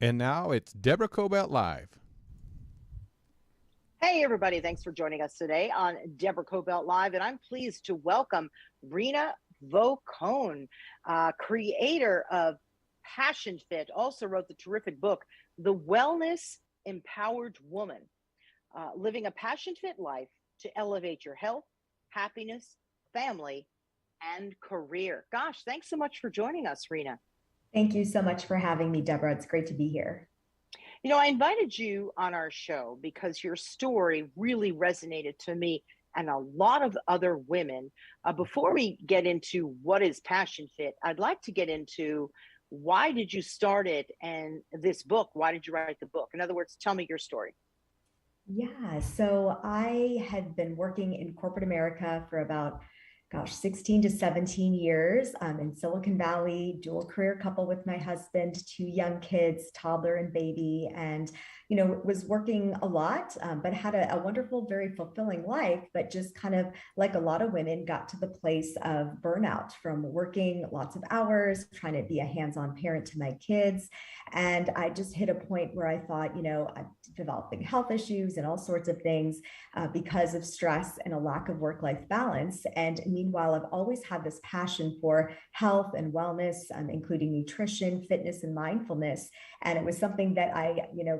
And now it's Deborah Kobylt Live. Hey, everybody. Thanks for joining us today on Deborah Kobylt Live. And I'm pleased to welcome Reena Vokoun, creator of PassionFit, also wrote the terrific book, The Wellness Empowered Woman, Living a PassionFit Life to Elevate Your Health, Happiness, Family, and Career. Gosh, thanks so much for joining us, Reena. Thank you so much for having me, Deborah. It's great to be here. You know, I invited you on our show because your story really resonated to me and a lot of other women. Before we get into what is Passion Fit, I'd like to get into why did you start it and this book? Why did you write the book? In other words, tell me your story. Yeah, so I had been working in corporate America for about 16 to 17 years in Silicon Valley, dual career couple with my husband, two young kids, toddler and baby, and, was working a lot, but had a wonderful, very fulfilling life, but just kind of like a lot of women got to the place of burnout from working lots of hours, trying to be a hands-on parent to my kids. And I just hit a point where I thought, I'm developing health issues and all sorts of things because of stress and a lack of work-life balance. And meanwhile, I've always had this passion for health and wellness, including nutrition, fitness, and mindfulness. And it was something that I,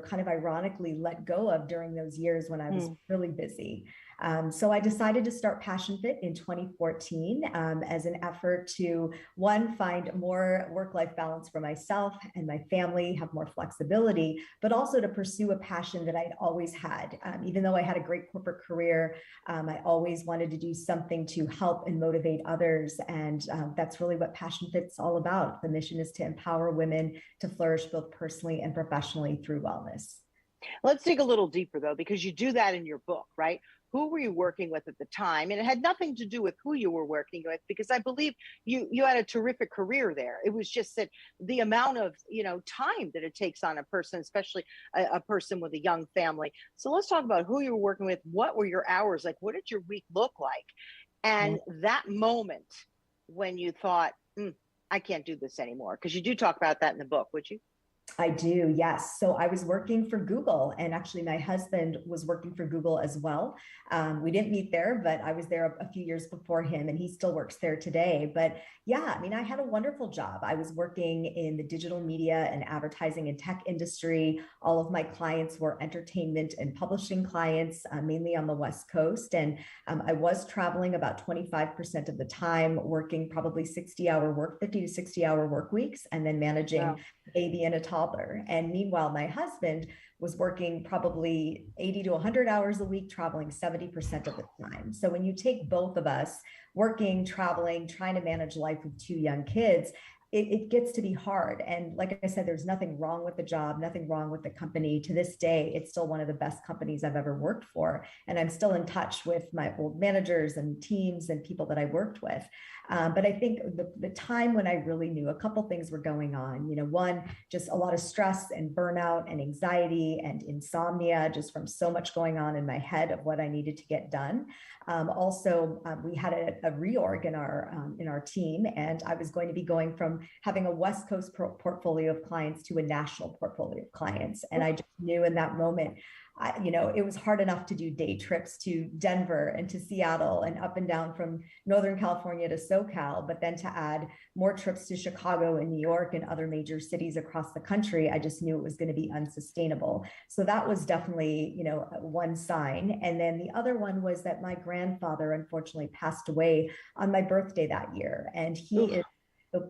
kind of ironically let go of during those years when I was really busy. So I decided to start PassionFit in 2014 as an effort to, one, find more work-life balance for myself and my family, have more flexibility, but also to pursue a passion that I'd always had. Even though I had a great corporate career, I always wanted to do something to help and motivate others. And that's really what PassionFit's all about. The mission is to empower women to flourish both personally and professionally through wellness. Let's dig a little deeper, though, because you do that in your book, right? Who were you working with at the time? And it had nothing to do with who you were working with, because I believe you had a terrific career there. It was just that the amount of, time that it takes on a person, especially a person with a young family. So let's talk about who you were working with. What were your hours like? What did your week look like? And that moment when you thought, I can't do this anymore, because you do talk about that in the book, would you? I do, yes. So I was working for Google, and actually my husband was working for Google as well. We didn't meet there, but I was there a few years before him, and he still works there today. But yeah, I mean, I had a wonderful job. I was working in the digital media and advertising and tech industry. All of my clients were entertainment and publishing clients, mainly on the West Coast. And I was traveling about 25% of the time, working probably 50 to 60-hour work weeks, and then managing baby and a toddler. And meanwhile, my husband was working probably 80 to 100 hours a week, traveling 70% of the time. So when you take both of us working, traveling, trying to manage life with two young kids, it gets to be hard. And like I said, there's nothing wrong with the job, nothing wrong with the company. To this day, it's still one of the best companies I've ever worked for. And I'm still in touch with my old managers and teams and people that I worked with. But I think the time when I really knew a couple things were going on, one, just a lot of stress and burnout and anxiety and insomnia, just from so much going on in my head of what I needed to get done. Also, we had a reorg in our team, and I was going to be going from having a West Coast portfolio of clients to a national portfolio of clients. And I just knew in that moment, it was hard enough to do day trips to Denver and to Seattle and up and down from Northern California to SoCal, but then to add more trips to Chicago and New York and other major cities across the country, I just knew it was going to be unsustainable. So that was definitely, one sign. And then the other one was that my grandfather unfortunately passed away on my birthday that year. And he is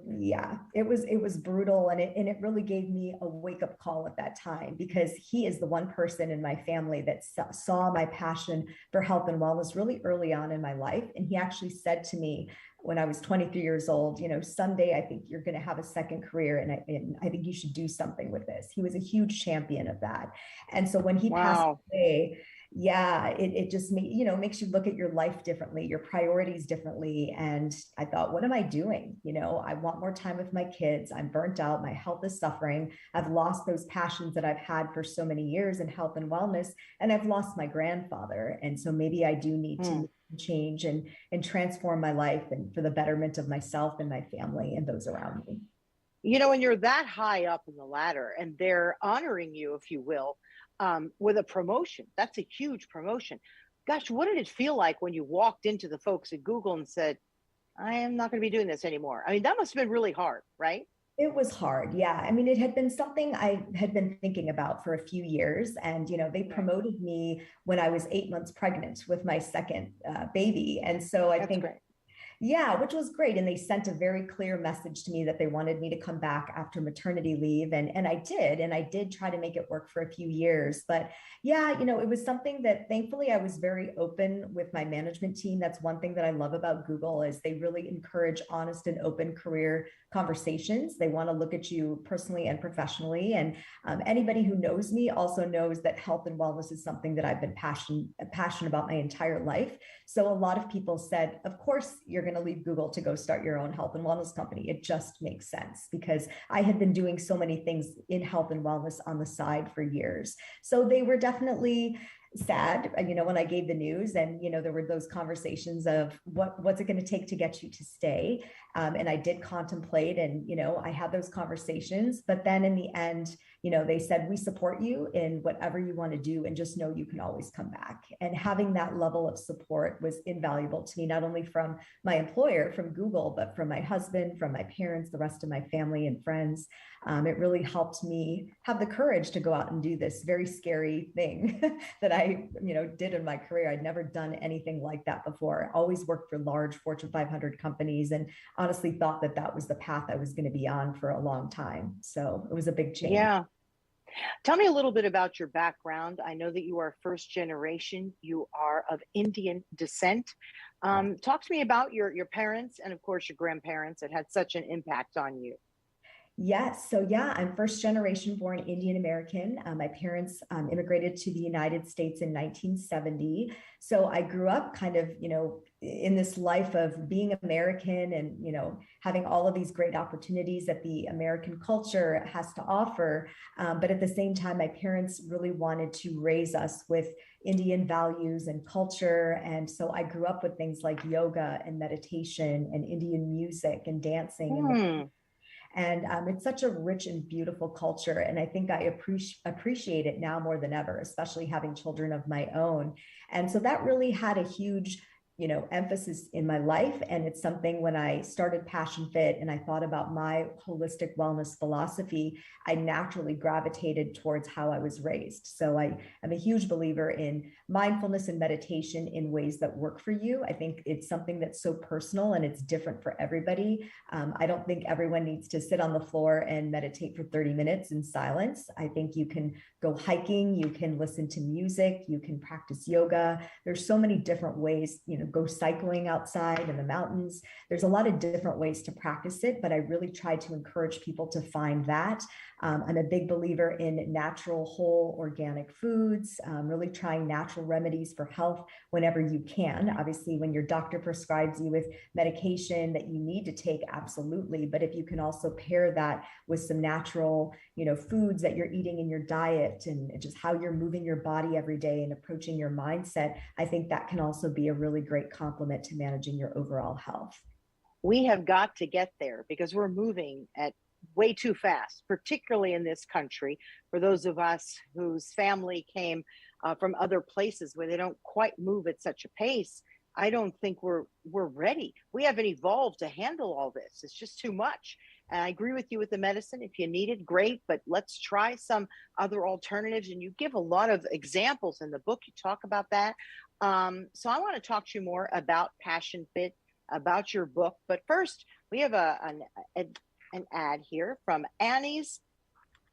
yeah, it was brutal, and it really gave me a wake-up call at that time, because he is the one person in my family that saw my passion for health and wellness really early on in my life. And he actually said to me when I was 23 years old, someday I think you're going to have a second career, and I think you should do something with this. He was a huge champion of that. And so when he passed away, yeah, it just makes you look at your life differently, your priorities differently. And I thought, what am I doing? I want more time with my kids. I'm burnt out. My health is suffering. I've lost those passions that I've had for so many years in health and wellness, and I've lost my grandfather. And so maybe I do need to change and transform my life and for the betterment of myself and my family and those around me. when you're that high up in the ladder and they're honoring you, if you will, with a promotion, that's a huge promotion. Gosh, what did it feel like when you walked into the folks at Google and said, I am not going to be doing this anymore? I mean, that must have been really hard, right? It was hard. Yeah. I mean, it had been something I had been thinking about for a few years. And, they promoted me when I was 8 months pregnant with my second baby. And so I think, great. Yeah, which was great. And they sent a very clear message to me that they wanted me to come back after maternity leave. And I did. And I did try to make it work for a few years. But yeah, it was something that thankfully I was very open with my management team. That's one thing that I love about Google is they really encourage honest and open career conversations. They want to look at you personally and professionally. And anybody who knows me also knows that health and wellness is something that I've been passionate about my entire life. So a lot of people said, of course, you're going to leave Google to go start your own health and wellness company. It just makes sense because I had been doing so many things in health and wellness on the side for years. So they were definitely sad, when I gave the news, and, there were those conversations of what's it going to take to get you to stay? And I did contemplate and, I had those conversations, but then in the end, they said, we support you in whatever you want to do and just know you can always come back. And having that level of support was invaluable to me, not only from my employer, from Google, but from my husband, from my parents, the rest of my family and friends. It really helped me have the courage to go out and do this very scary thing that I, did in my career. I'd never done anything like that before. I always worked for large Fortune 500 companies and honestly thought that that was the path I was going to be on for a long time. So it was a big change. Yeah. Tell me a little bit about your background. I know that you are first generation. You are of Indian descent. Talk to me about your parents and, of course, your grandparents that had such an impact on you. Yes. So yeah, I'm first generation born Indian American. My parents immigrated to the United States in 1970. So I grew up kind of, in this life of being American and, having all of these great opportunities that the American culture has to offer. But at the same time, my parents really wanted to raise us with Indian values and culture. And so I grew up with things like yoga and meditation and Indian music and dancing. And it's such a rich and beautiful culture. And I think I appreciate it now more than ever, especially having children of my own. And so that really had a huge emphasis in my life. And it's something when I started PassionFit and I thought about my holistic wellness philosophy, I naturally gravitated towards how I was raised. So I am a huge believer in mindfulness and meditation in ways that work for you. I think it's something that's so personal and it's different for everybody. I don't think everyone needs to sit on the floor and meditate for 30 minutes in silence. I think you can go hiking, you can listen to music, you can practice yoga. There's so many different ways, go cycling outside in the mountains. There's a lot of different ways to practice it, but I really try to encourage people to find that. I'm a big believer in natural, whole, organic foods, really trying natural remedies for health whenever you can. Obviously, when your doctor prescribes you with medication that you need to take, absolutely. But if you can also pair that with some natural, foods that you're eating in your diet and just how you're moving your body every day and approaching your mindset, I think that can also be a really great complement to managing your overall health. We have got to get there because we're moving at way too fast, particularly in this country. For those of us whose family came from other places where they don't quite move at such a pace, I don't think we're ready. We haven't evolved to handle all this. It's just too much. And I agree with you with the medicine. If you need it, great, but let's try some other alternatives. And you give a lot of examples in the book. You talk about that. So I want to talk to you more about PassionFit, about your book. But first, we have an ad here from Annie's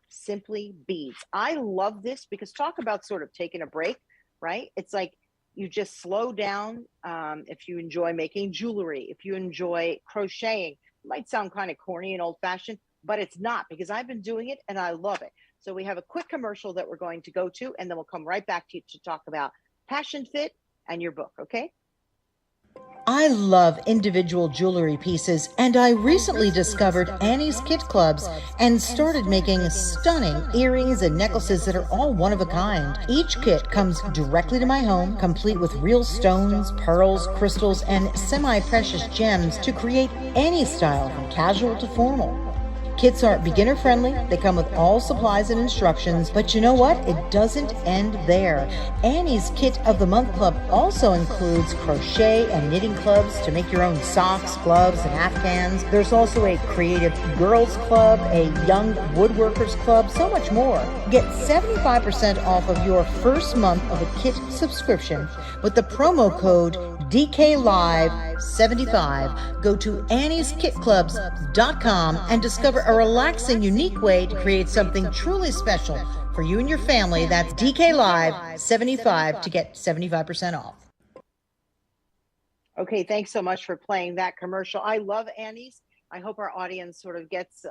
Simply Beads. I love this because talk about sort of taking a break, right? It's like you just slow down. If you enjoy making jewelry, if you enjoy crocheting, it might sound kind of corny and old fashioned, but it's not, because I've been doing it and I love it. So we have a quick commercial that we're going to go to, and then we'll come right back to you to talk about PassionFit and your book. Okay. I love individual jewelry pieces, and I recently discovered Annie's Kit Clubs and started making stunning earrings and necklaces that are all one of a kind. Each kit comes directly to my home, complete with real stones, pearls, crystals, and semi-precious gems to create any style from casual to formal. Kits are beginner friendly. They come with all supplies and instructions, but you know what? It doesn't end there. Annie's Kit of the Month Club also includes crochet and knitting clubs to make your own socks, gloves, and afghans. There's also a creative girls club, a young woodworkers club, so much more. Get 75% off of your first month of a kit subscription with the promo code DKLive75. Go to Annie'sKitClubs.com and discover a relaxing, unique way to create something truly special for you and your family. That's DKLive75 to get 75% off. Okay, thanks so much for playing that commercial. I love Annie's. I hope our audience sort of gets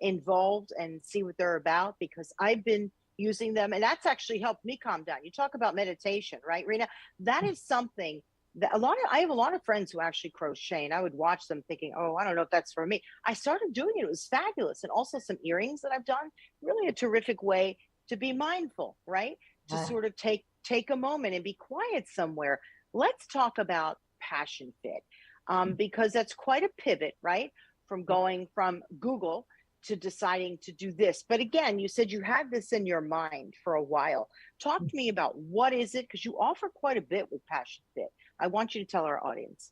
involved and see what they're about, because I've been using them, and that's actually helped me calm down. You talk about meditation, right, Reena? That is something that I have a lot of friends who actually crochet, and I would watch them thinking, oh, I don't know if that's for me. I started doing it. It was fabulous. And also some earrings that I've done, really a terrific way to be mindful, right? To sort of take a moment and be quiet somewhere. Let's talk about PassionFit, because that's quite a pivot, right? From going from Google to deciding to do this. But again, you said you had this in your mind for a while. Talk to me about what is it, because you offer quite a bit with PassionFit. I want you to tell our audience.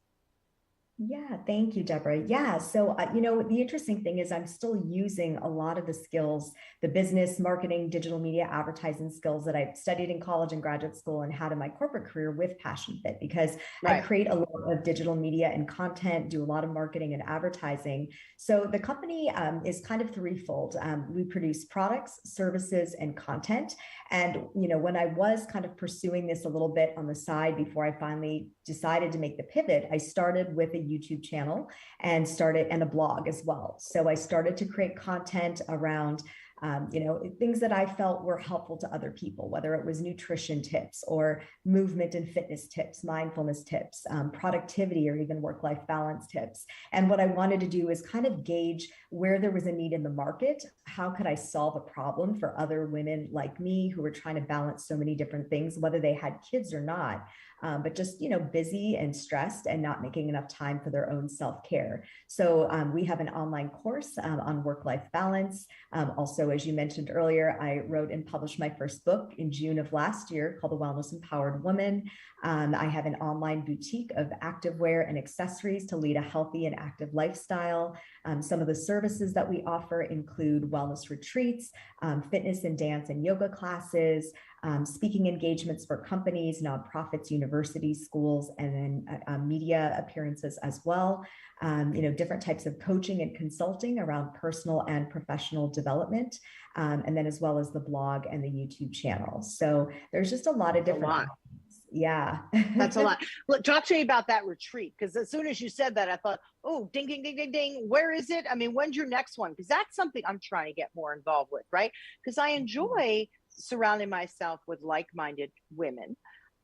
Yeah, thank you, Deborah. Yeah, so, the interesting thing is I'm still using a lot of the skills, the business, marketing, digital media, advertising skills that I studied in college and graduate school and had in my corporate career with PassionFit, because I create a lot of digital media and content, do a lot of marketing and advertising. So the company is kind of threefold. We produce products, services, and content. And, when I was kind of pursuing this a little bit on the side before I finally decided to make the pivot, I started with a YouTube channel and a blog as well. So I started to create content around things that I felt were helpful to other people, whether it was nutrition tips or movement and fitness tips, mindfulness tips, productivity, or even work-life balance tips. And what I wanted to do is kind of gauge where there was a need in the market. How could I solve a problem for other women like me who were trying to balance so many different things, whether they had kids or not, but just, busy and stressed and not making enough time for their own self-care. So we have an online course on work-life balance. Also, as you mentioned earlier, I wrote and published my first book in June of last year called The Wellness Empowered Woman. I have an online boutique of activewear and accessories to lead a healthy and active lifestyle. Some of the services that we offer include wellness retreats, fitness and dance and yoga classes, speaking engagements for companies, nonprofits, universities, schools, and then media appearances as well. Different types of coaching and consulting around personal and professional development, and then as well as the blog and the YouTube channel. So there's just a lot of different options. Yeah. That's a lot. Look, talk to me about that retreat, because as soon as you said that, I thought, oh, ding, ding, ding, ding, ding. Where is it? I mean, when's your next one? Because that's something I'm trying to get more involved with, right? Because I enjoy surrounding myself with like-minded women.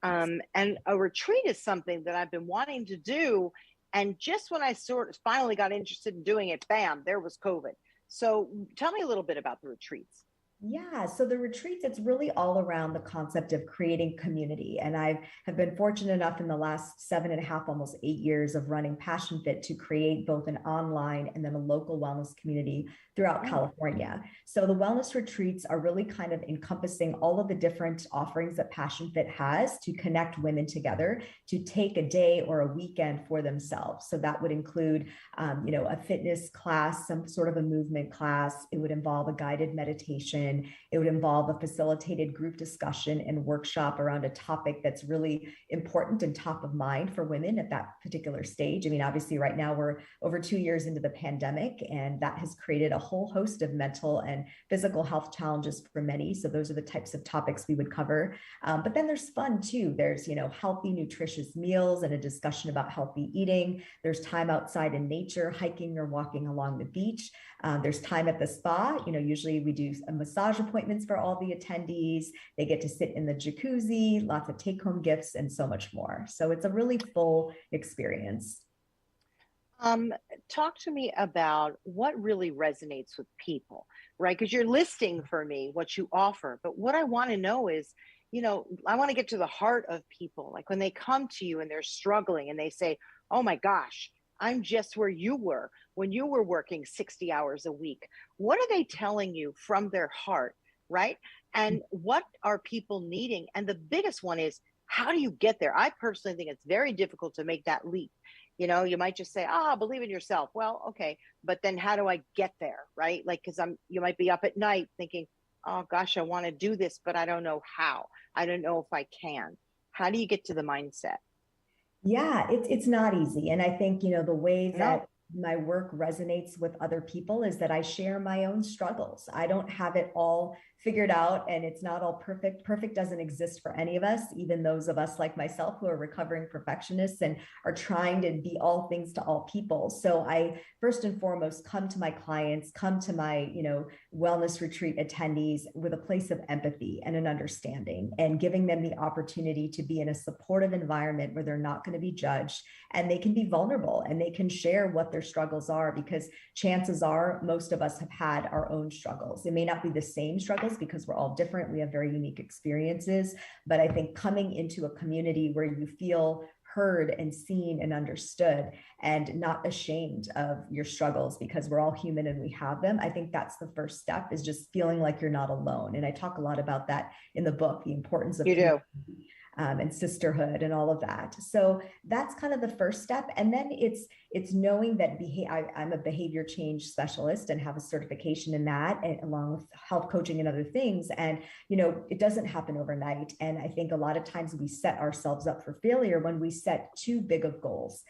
And a retreat is something that I've been wanting to do. And just when I sort of finally got interested in doing it, bam, there was COVID. So tell me a little bit about the retreats. Yeah, so the retreats, it's really all around the concept of creating community. And I have been fortunate enough in the last 7.5, almost 8 years of running PassionFit to create both an online and then a local wellness community throughout California. So the wellness retreats are really kind of encompassing all of the different offerings that PassionFit has to connect women together to take a day or a weekend for themselves. So that would include, a fitness class, some sort of a movement class. It would involve a guided meditation. It would involve a facilitated group discussion and workshop around a topic that's really important and top of mind for women at that particular stage. I mean, obviously right now we're over 2 years into the pandemic, and that has created a whole host of mental and physical health challenges for many. So those are the types of topics we would cover. But then there's fun too. There's, healthy, nutritious meals and a discussion about healthy eating. There's time outside in nature, hiking or walking along the beach. There's time at the spa. Usually we do massage appointments for all the attendees. They get to sit in the jacuzzi, lots of take-home gifts, and so much more. So it's a really full experience. Talk to me about what really resonates with people, right? Because you're listing for me what you offer, but what I want to know is, I want to get to the heart of people. Like when they come to you and they're struggling and they say, oh my gosh, I'm just where you were when you were working 60 hours a week. What are they telling you from their heart, right? And what are people needing? And the biggest one is, how do you get there? I personally think it's very difficult to make that leap. You know, you might just say, believe in yourself. Well, okay, but then how do I get there, right? Like, because you might be up at night thinking, oh gosh, I want to do this, but I don't know how. I don't know if I can. How do you get to the mindset? Yeah, it's not easy. And I think, the way No. that my work resonates with other people is that I share my own struggles. I don't have it all figured out, and it's not all perfect. Perfect doesn't exist for any of us, even those of us like myself who are recovering perfectionists and are trying to be all things to all people. So I first and foremost come to my clients, come to my, wellness retreat attendees with a place of empathy and an understanding, and giving them the opportunity to be in a supportive environment where they're not going to be judged, and they can be vulnerable and they can share what their struggles are, because chances are most of us have had our own struggles. It may not be the same struggles because we're all different. We have very unique experiences. But I think coming into a community where you feel heard and seen and understood and not ashamed of your struggles, because we're all human and we have them, I think that's the first step, is just feeling like you're not alone. And I talk a lot about that in the book, the importance of and sisterhood and all of that. So that's kind of the first step. And then it's knowing that I'm a behavior change specialist and have a certification in that, and along with health coaching and other things. And, it doesn't happen overnight. And I think a lot of times we set ourselves up for failure when we set too big of goals.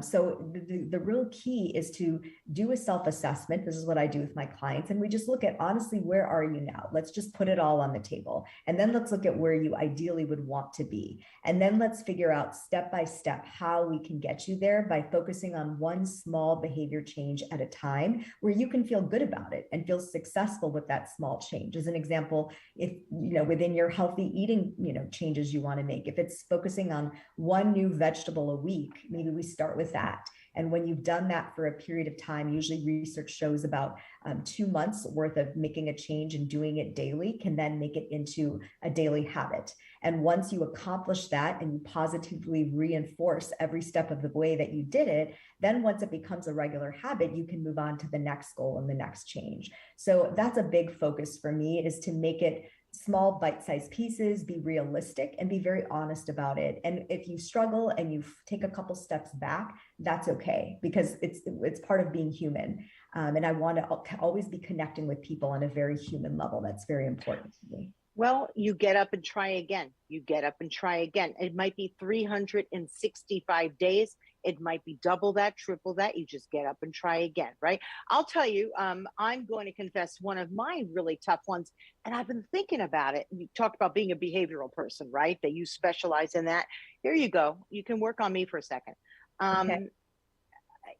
So the real key is to do a self-assessment. This is what I do with my clients. And we just look at, honestly, where are you now? Let's just put it all on the table. And then let's look at where you ideally would want to be. And then let's figure out step by step how we can get you there by focusing on one small behavior change at a time, where you can feel good about it and feel successful with that small change. As an example, if, within your healthy eating, changes you want to make, if it's focusing on one new vegetable a week, maybe we start with that. And when you've done that for a period of time, usually research shows about 2 months worth of making a change and doing it daily can then make it into a daily habit. And once you accomplish that and you positively reinforce every step of the way that you did it, then once it becomes a regular habit, you can move on to the next goal and the next change. So that's a big focus for me, is to make it small bite-sized pieces, be realistic, and be very honest about it. And if you struggle and you take a couple steps back, that's okay, because it's part of being human. And I want to always be connecting with people on a very human level. That's very important to me. Well, you get up and try again. You get up and try again. It might be 365 days. It might be double that, triple that. You just get up and try again, right? I'll tell you, I'm going to confess one of my really tough ones, and I've been thinking about it. You talked about being a behavioral person, right? That you specialize in that. Here you go. You can work on me for a second. Okay.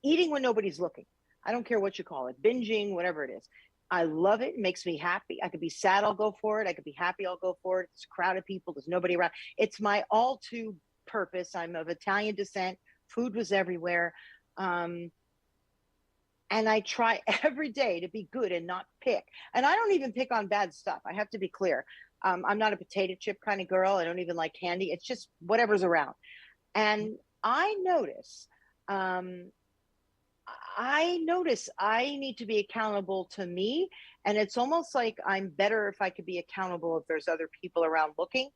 Eating when nobody's looking. I don't care what you call it, binging, whatever it is. I love it. It makes me happy. I could be sad, I'll go for it. I could be happy, I'll go for it. It's a crowd of people. There's nobody around. It's my all to purpose. I'm of Italian descent. Food was everywhere. And I try every day to be good and not pick. And I don't even pick on bad stuff. I have to be clear. I'm not a potato chip kind of girl. I don't even like candy. It's just whatever's around. And I notice I need to be accountable to me. And it's almost like I'm better if I could be accountable if there's other people around looking.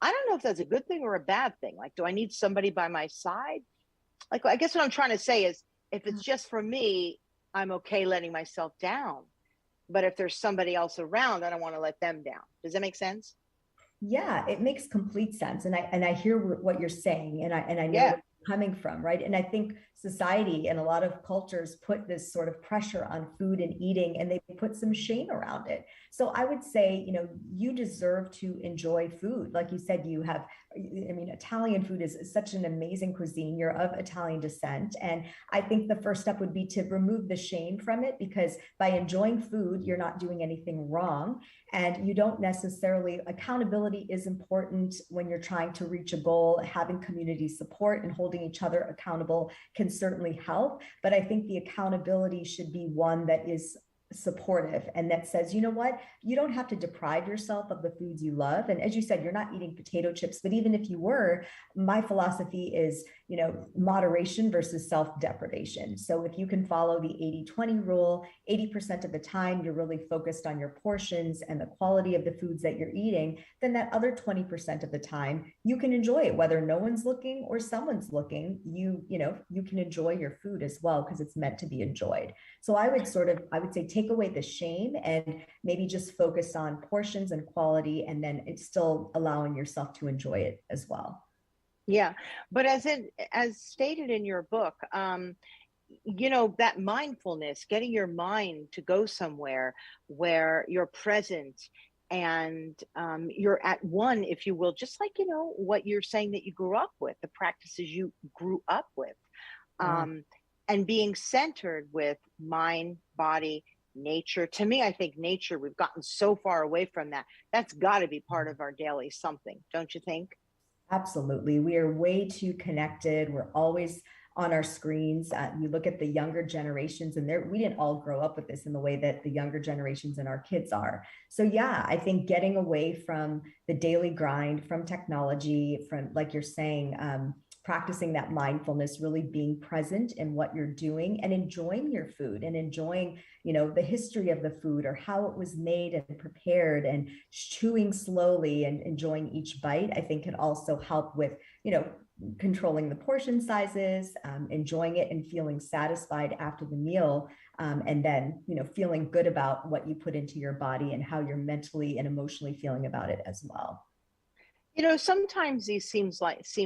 I don't know if that's a good thing or a bad thing. Like, do I need somebody by my side? Like, I guess what I'm trying to say is, if it's just for me, I'm okay letting myself down. But if there's somebody else around, I don't want to let them down. Does that make sense? Yeah, it makes complete sense. And I hear what you're saying, and I know where you're coming from, right? And I think society and a lot of cultures put this sort of pressure on food and eating, and they put some shame around it. So I would say, you deserve to enjoy food. Like you said, Italian food is such an amazing cuisine. You're of Italian descent. And I think the first step would be to remove the shame from it, because by enjoying food, you're not doing anything wrong. And you don't necessarily, accountability is important when you're trying to reach a goal. Having community support and holding each other accountable can certainly help. But I think the accountability should be one that is supportive and that says, you know what, you don't have to deprive yourself of the foods you love. And as you said, you're not eating potato chips, but even if you were, my philosophy is moderation versus self-deprivation. So if you can follow the 80-20 rule, 80% of the time you're really focused on your portions and the quality of the foods that you're eating, then that other 20% of the time you can enjoy it, whether no one's looking or someone's looking. You can enjoy your food as well, because it's meant to be enjoyed. So I would say take away the shame and maybe just focus on portions and quality, and then it's still allowing yourself to enjoy it as well. Yeah, but as stated in your book, that mindfulness, getting your mind to go somewhere where you're present and you're at one, if you will, just like, what you're saying that you grew up with, the practices you grew up with, and being centered with mind, body, nature. To me, I think nature, we've gotten so far away from that. That's got to be part of our daily something, don't you think? Absolutely. We are way too connected. We're always on our screens. You look at the younger generations, and we didn't all grow up with this in the way that the younger generations and our kids are. So yeah, I think getting away from the daily grind, from technology, from, like you're saying, practicing that mindfulness, really being present in what you're doing and enjoying your food and enjoying, the history of the food or how it was made and prepared, and chewing slowly and enjoying each bite, I think can also help with, controlling the portion sizes, enjoying it and feeling satisfied after the meal. And then, feeling good about what you put into your body and how you're mentally and emotionally feeling about it as well. Sometimes these seem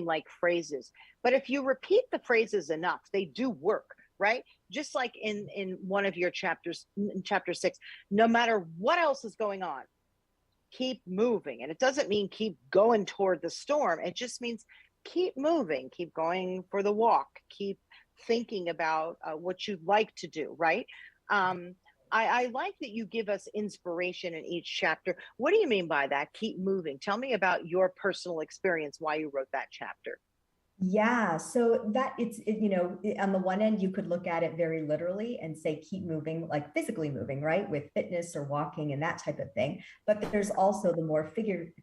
like phrases, but if you repeat the phrases enough, they do work, right? Just like in one of your chapters, in chapter 6, no matter what else is going on, keep moving. And it doesn't mean keep going toward the storm. It just means keep moving, keep going for the walk, keep thinking about what you'd like to do, right? I like that you give us inspiration in each chapter. What do you mean by that? Keep moving. Tell me about your personal experience, why you wrote that chapter. Yeah, so that on the one end, you could look at it very literally and say, keep moving, like physically moving, right? With fitness or walking and that type of thing. But there's also the more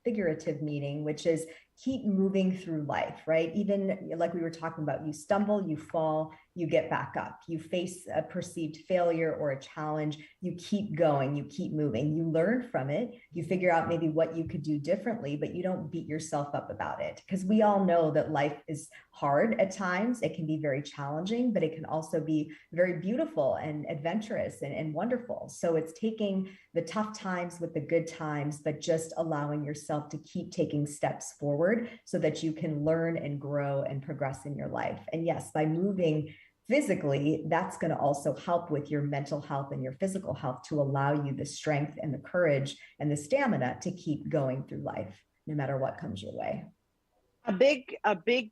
figurative meaning, which is keep moving through life, right? Even like we were talking about, you stumble, you fall, you get back up, you face a perceived failure or a challenge, you keep going, you keep moving, you learn from it, you figure out maybe what you could do differently, but you don't beat yourself up about it. Because we all know that life is hard at times. It can be very challenging, but it can also be very beautiful and adventurous and wonderful. So it's taking the tough times with the good times, but just allowing yourself to keep taking steps forward so that you can learn and grow and progress in your life. And yes, by moving physically, that's going to also help with your mental health and your physical health to allow you the strength and the courage and the stamina to keep going through life, no matter what comes your way. A big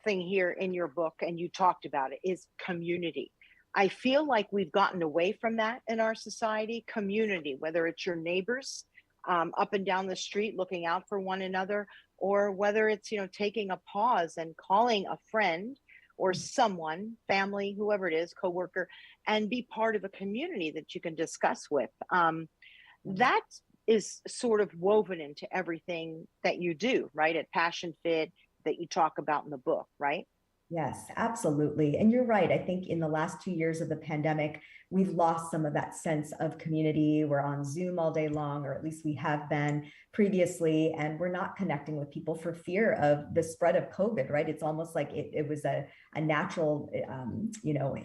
thing here in your book, and you talked about it, is community. I feel like we've gotten away from that in our society. Community, whether it's your neighbors up and down the street looking out for one another, or whether it's, taking a pause and calling a friend or someone, family, whoever it is, coworker, and be part of a community that you can discuss with. That is sort of woven into everything that you do, right? At PassionFit, that you talk about in the book, right? Yes, absolutely. And you're right. I think in the last 2 years of the pandemic, we've lost some of that sense of community. We're on Zoom all day long, or at least we have been previously, and we're not connecting with people for fear of the spread of COVID, right? It's almost like it was a natural,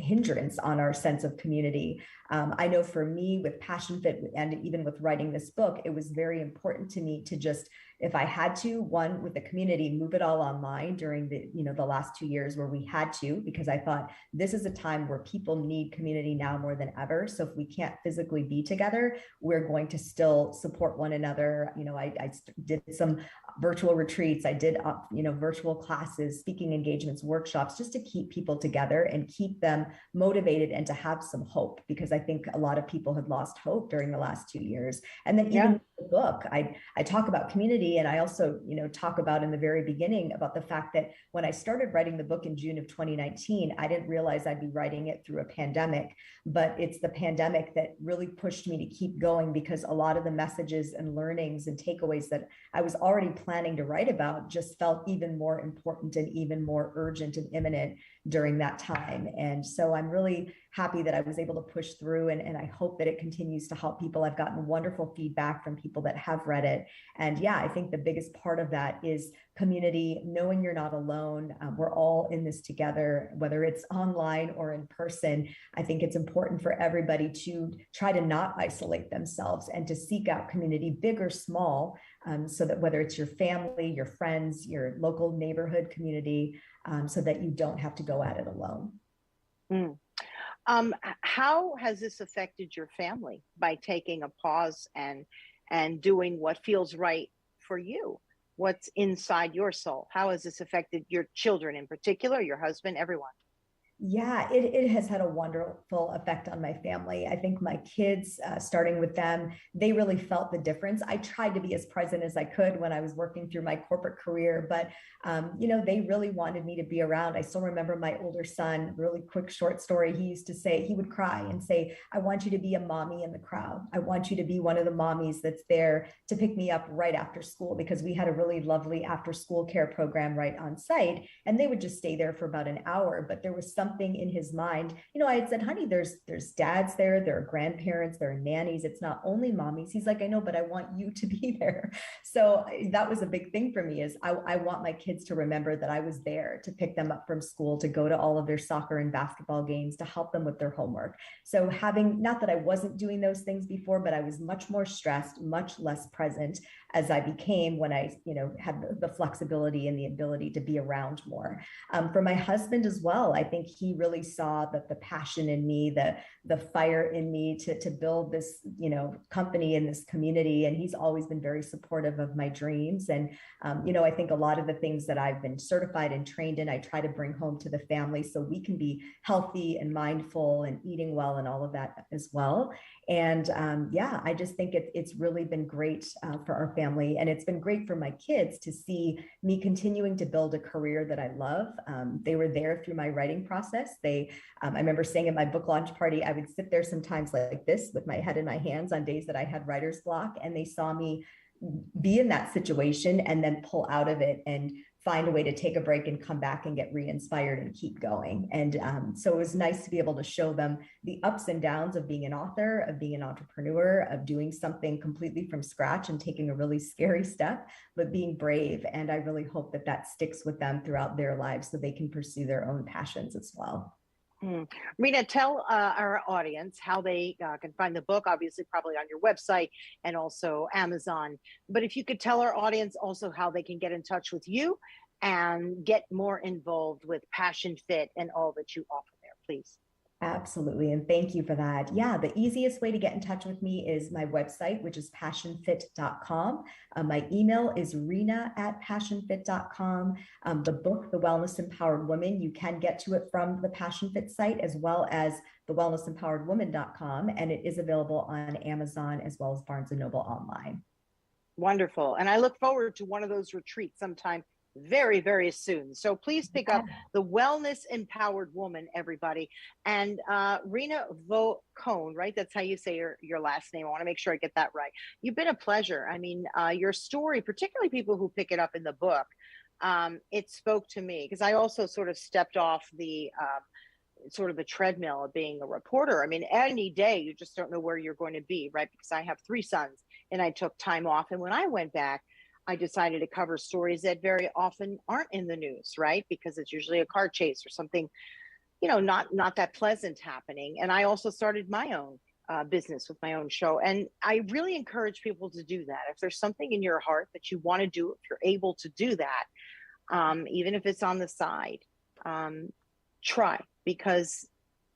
hindrance on our sense of community. I know for me with PassionFit and even with writing this book, it was very important to me to just, if I had to, one, with the community, move it all online during the last 2 years where we had to, because I thought this is a time where people need community now more than ever. So if we can't physically be together, we're going to still support one another. I did some virtual retreats. I did, virtual classes, speaking engagements, workshops, just to keep people together and keep them motivated and to have some hope, because I think a lot of people had lost hope during the last 2 years. And then even in the book, I talk about community, and I also, talk about in the very beginning about the fact that when I started writing the book in June of 2019, I didn't realize I'd be writing it through a pandemic, but it's the pandemic that really pushed me to keep going, because a lot of the messages and learnings and takeaways that I was already planning to write about just felt even more important and even more urgent and imminent during that time. And so I'm really happy that I was able to push through, and I hope that it continues to help people. I've gotten wonderful feedback from people that have read it. And yeah, I think the biggest part of that is community, knowing you're not alone. We're all in this together, whether it's online or in person. I think it's important for everybody to try to not isolate themselves and to seek out community, big or small, so that whether it's your family, your friends, your local neighborhood community, so that you don't have to go at it alone. Mm. How has this affected your family by taking a pause and doing what feels right for you? What's inside your soul? How has this affected your children in particular, your husband, everyone? Yeah, it has had a wonderful effect on my family. I think my kids, starting with them, they really felt the difference. I tried to be as present as I could when I was working through my corporate career, but they really wanted me to be around. I still remember my older son, really quick short story. He used to say, he would cry and say, "I want you to be a mommy in the crowd. I want you to be one of the mommies that's there to pick me up right after school," because we had a really lovely after school care program right on site. And they would just stay there for about an hour, but there was something in his mind. I had said, "Honey, there's dads there are grandparents, there are nannies. It's not only mommies." He's like, "I know, but I want you to be there." So that was a big thing for me, is I want my kids to remember that I was there to pick them up from school, to go to all of their soccer and basketball games, to help them with their homework. So having, not that I wasn't doing those things before, but I was much more stressed, much less present as I became, when I, had the flexibility and the ability to be around more. For my husband as well, I think he really saw that the passion in me, the fire in me to build this, company and this community. And he's always been very supportive of my dreams. And, I think a lot of the things that I've been certified and trained in, I try to bring home to the family so we can be healthy and mindful and eating well and all of that as well. And I just think it's really been great for our family. And it's been great for my kids to see me continuing to build a career that I love. They were there through my writing process. I remember saying at my book launch party, I would sit there sometimes like this with my head in my hands on days that I had writer's block, and they saw me be in that situation and then pull out of it and find a way to take a break and come back and get re-inspired and keep going. And so it was nice to be able to show them the ups and downs of being an author, of being an entrepreneur, of doing something completely from scratch and taking a really scary step, but being brave. And I really hope that that sticks with them throughout their lives so they can pursue their own passions as well. Reena, tell our audience how they can find the book, obviously probably on your website and also Amazon. But if you could tell our audience also how they can get in touch with you and get more involved with PassionFit and all that you offer there, please. Absolutely. And thank you for that. Yeah, the easiest way to get in touch with me is my website, which is passionfit.com. My email is reena@passionfit.com. The book, The Wellness Empowered Woman, you can get to it from the PassionFit site as well as thewellnessempoweredwoman.com. And it is available on Amazon as well as Barnes & Noble online. Wonderful. And I look forward to one of those retreats sometime very, very soon. So please pick up The Wellness Empowered Woman, everybody. And Reena Vokoun, right? That's how you say your last name. I want to make sure I get that right. You've been a pleasure. I mean, your story, particularly people who pick it up in the book, it spoke to me because I also sort of stepped off the treadmill of being a reporter. I mean, any day you just don't know where you're going to be, right? Because I have 3 sons and I took time off. And when I went back, I decided to cover stories that very often aren't in the news, right? Because it's usually a car chase or something, not that pleasant happening. And I also started my own business with my own show. And I really encourage people to do that. If there's something in your heart that you want to do, if you're able to do that, even if it's on the side, try, because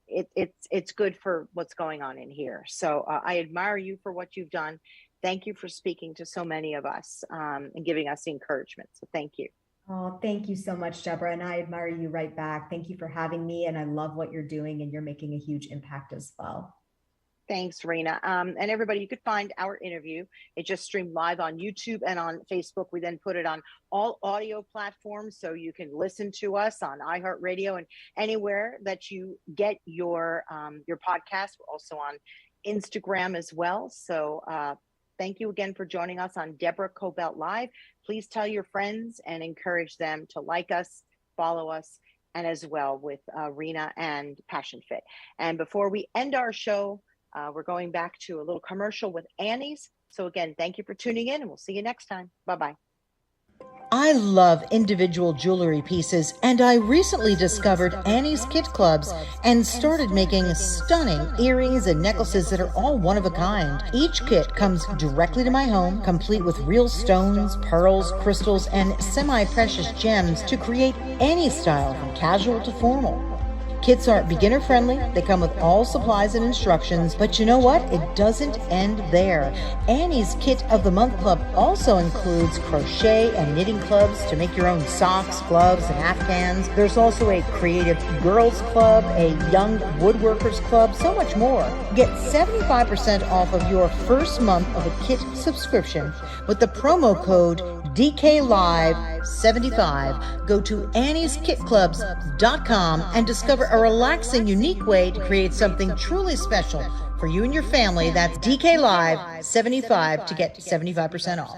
it's good for what's going on in here. So I admire you for what you've done. Thank you for speaking to so many of us and giving us the encouragement. So thank you. Oh, thank you so much, Deborah. And I admire you right back. Thank you for having me. And I love what you're doing, and you're making a huge impact as well. Thanks, Reena. And everybody, you could find our interview. It just streamed live on YouTube and on Facebook. We then put it on all audio platforms, so you can listen to us on iHeartRadio and anywhere that you get your podcast. We're also on Instagram as well. So Thank you again for joining us on Deborah Kobylt Live. Please tell your friends and encourage them to like us, follow us, and as well with Reena and PassionFit. And before we end our show, we're going back to a little commercial with Annie's. So again, thank you for tuning in, and we'll see you next time. Bye-bye. I love individual jewelry pieces, and I recently discovered Annie's Kit Clubs and started making stunning earrings and necklaces that are all one of a kind. Each kit comes directly to my home, complete with real stones, pearls, crystals, and semi-precious gems to create any style from casual to formal. Kits are beginner friendly, they come with all supplies and instructions, but you know what? It doesn't end there. Annie's Kit of the Month Club also includes crochet and knitting clubs to make your own socks, gloves, and afghans. There's also a creative girls club, a young woodworkers club, so much more. Get 75% off of your first month of a kit subscription with the promo code DKLive75. Go to Annie'sKitClubs.com and discover a relaxing, unique way to create something truly special for you and your family. That's DKLive75 to get 75% off.